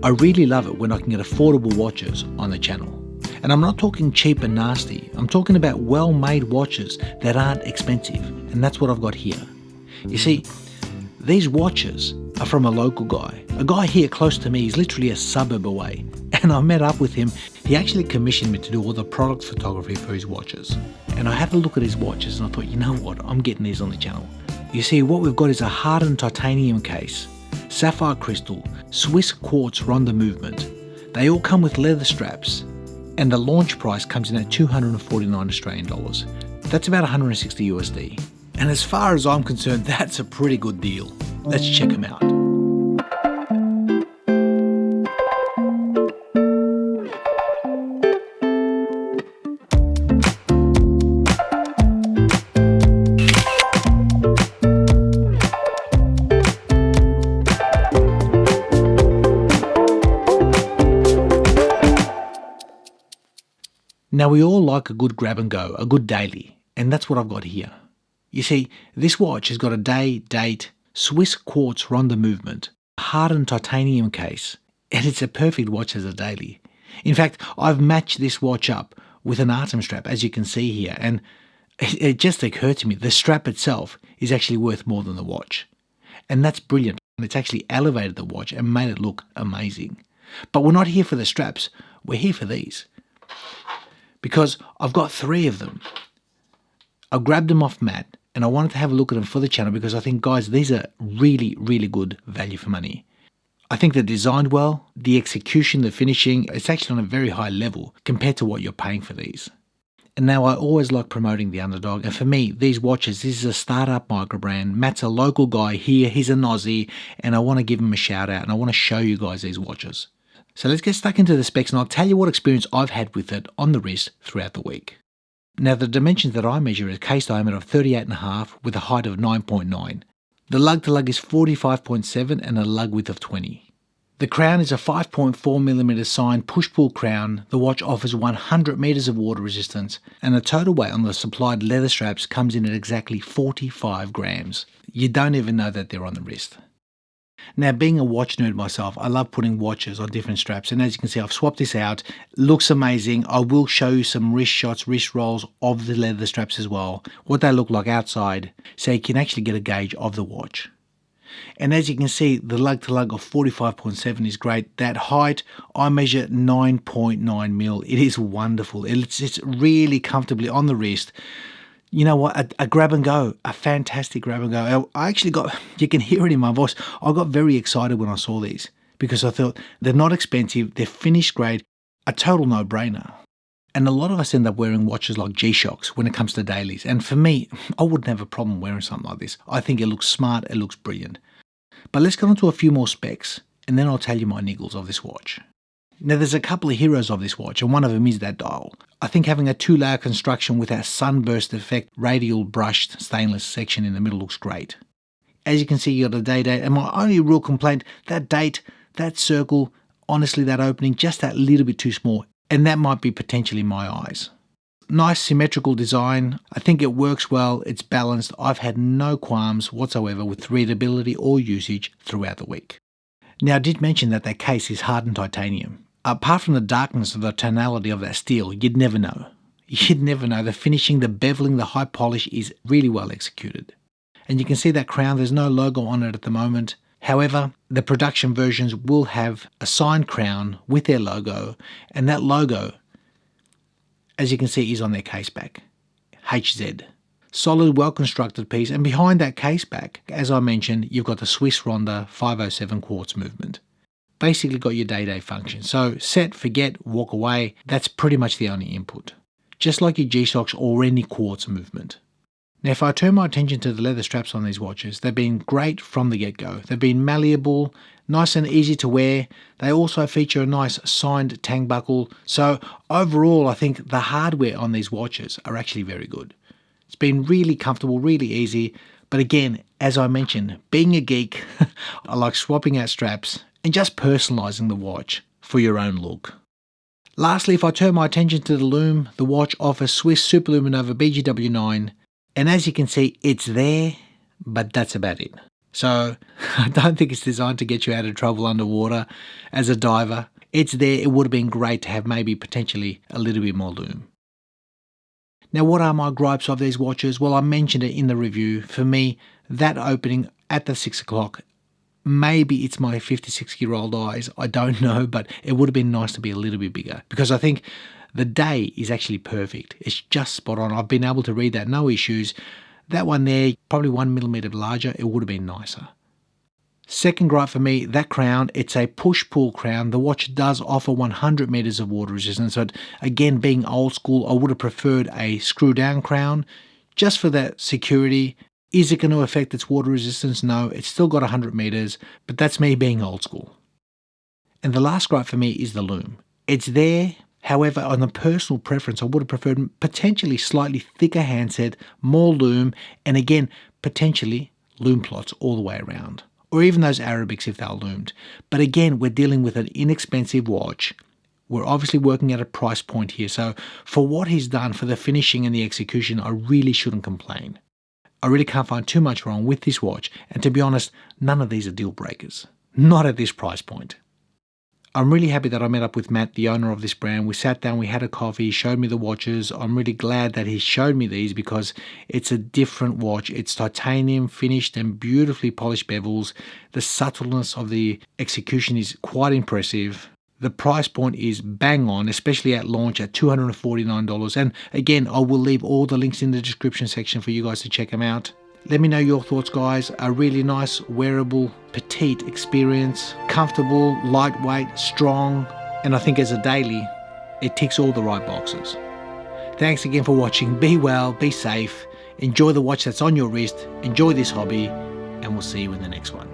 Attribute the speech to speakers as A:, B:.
A: I really love it when I can get affordable watches on the channel. And I'm not talking cheap and nasty, I'm talking about well-made watches that aren't expensive, and that's what I've got here. You see, these watches are from a local guy. A guy here close to me, he's literally a suburb away. And I met up with him. He actually commissioned me to do all the product photography for his watches. And I had a look at his watches and I thought, you know what, I'm getting these on the channel. You see, what we've got is a hardened titanium case, sapphire crystal, Swiss quartz Ronda movement. They all come with leather straps, and the launch price comes in at 249 Australian dollars. That's about 160 USD. And as far as I'm concerned, that's a pretty good deal. Let's check them out. Now we all like a good grab and go, a good daily, and that's what I've got here. You see, this watch has got a day, date, Swiss quartz Ronda movement, hardened titanium case, and it's a perfect watch as a daily. In fact, I've matched this watch up with an Artem strap, as you can see here, and it just occurred to me, the strap itself is actually worth more than the watch. And that's brilliant. It's actually elevated the watch and made it look amazing. But we're not here for the straps, we're here for these. Because I've got 3 of them. I grabbed them off Matt and I wanted to have a look at them for the channel because I think, guys, these are really, really good value for money. I think they're designed well, the execution, the finishing, it's actually on a very high level compared to what you're paying for these. And now I always like promoting the underdog, and for me, these watches, this is a startup micro brand. Matt's a local guy here, he's an Aussie, and I want to give him a shout out and I want to show you guys these watches. So let's get stuck into the specs and I'll tell you what experience I've had with it on the wrist throughout the week. Now the dimensions that I measure is a case diameter of 38.5 with a height of 9.9. The lug to lug is 45.7 and a lug width of 20. The crown is a 5.4mm signed push-pull crown. The watch offers 100 meters of water resistance and the total weight on the supplied leather straps comes in at exactly 45 grams. You don't even know that they're on the wrist. Now, being a watch nerd myself, I love putting watches on different straps, and as you can see, I've swapped this out. Looks amazing. I will show you some wrist shots, wrist rolls of the leather straps as well, what they look like outside, so you can actually get a gauge of the watch. And as you can see, the lug to lug of 45.7 is great. That height, I measure 9.9 mil. It is wonderful. It's really comfortably on the wrist. You know what, a grab and go, a fantastic grab and go. I actually got, you can hear it in my voice, I got very excited when I saw these because I thought they're not expensive, they're finished grade, a total no-brainer. And a lot of us end up wearing watches like G-Shocks when it comes to dailies. And for me, I wouldn't have a problem wearing something like this. I think it looks smart, it looks brilliant. But let's get on to a few more specs and then I'll tell you my niggles of this watch. Now there's a couple of heroes of this watch and one of them is that dial. I think having a 2-layer construction with that sunburst effect radial brushed stainless section in the middle looks great. As you can see, you got a day date, and my only real complaint, that date, that circle, honestly that opening, just that little bit too small, and that might be potentially my eyes. Nice symmetrical design, I think it works well, it's balanced, I've had no qualms whatsoever with readability or usage throughout the week. Now I did mention that that case is hardened titanium. Apart from the darkness of the tonality of that steel, you'd never know. You'd never know. The finishing, the beveling, the high polish is really well executed. And you can see that crown, there's no logo on it at the moment. However, the production versions will have a signed crown with their logo, and that logo, as you can see, is on their case back. HZ. Solid, well-constructed piece, and behind that case back, as I mentioned, you've got the Swiss Ronda 507 quartz movement. Basically got your day-to-day function. So set, forget, walk away, that's pretty much the only input. Just like your G-Shocks or any quartz movement. Now if I turn my attention to the leather straps on these watches, they've been great from the get-go. They've been malleable, nice and easy to wear. They also feature a nice signed tang buckle. So overall, I think the hardware on these watches are actually very good. It's been really comfortable, really easy. But again, as I mentioned, being a geek, I like swapping out straps and just personalising the watch for your own look. Lastly, if I turn my attention to the lume, the watch offers Swiss Superluminova BGW9, and as you can see, it's there, but that's about it. So I don't think it's designed to get you out of trouble underwater as a diver. It's there. It would have been great to have maybe potentially a little bit more lume. Now, what are my gripes of these watches? Well, I mentioned it in the review. For me, that opening at the 6 o'clock, maybe it's my 56-year-old eyes. I don't know, but it would have been nice to be a little bit bigger because I think the day is actually perfect. It's just spot on. I've been able to read that, no issues. That one there, probably 1 millimeter larger, it would have been nicer. Second gripe for me, that crown, it's a push-pull crown. The watch does offer 100 meters of water resistance, but again, being old school, I would have preferred a screw-down crown just for that security. Is it going to affect its water resistance? No, it's still got 100 meters, but that's me being old school. And the last gripe for me is the lume. It's there, however, on a personal preference, I would have preferred potentially slightly thicker handset, more lume, and again, potentially lume plots all the way around. Or even those Arabics if they're loomed. But again, we're dealing with an inexpensive watch. We're obviously working at a price point here, so for what he's done for the finishing and the execution, I really shouldn't complain. I really can't find too much wrong with this watch, and to be honest, none of these are deal breakers. Not at this price point. I'm really happy that I met up with Matt, the owner of this brand. We sat down, we had a coffee, he showed me the watches. I'm really glad that he showed me these because it's a different watch. It's titanium finished and beautifully polished bevels. The subtleness of the execution is quite impressive. The price point is bang on, especially at launch at $249. And again, I will leave all the links in the description section for you guys to check them out. Let me know your thoughts, guys. A really nice, wearable, petite experience. Comfortable, lightweight, strong. And I think as a daily, it ticks all the right boxes. Thanks again for watching. Be well, be safe. Enjoy the watch that's on your wrist. Enjoy this hobby. And we'll see you in the next one.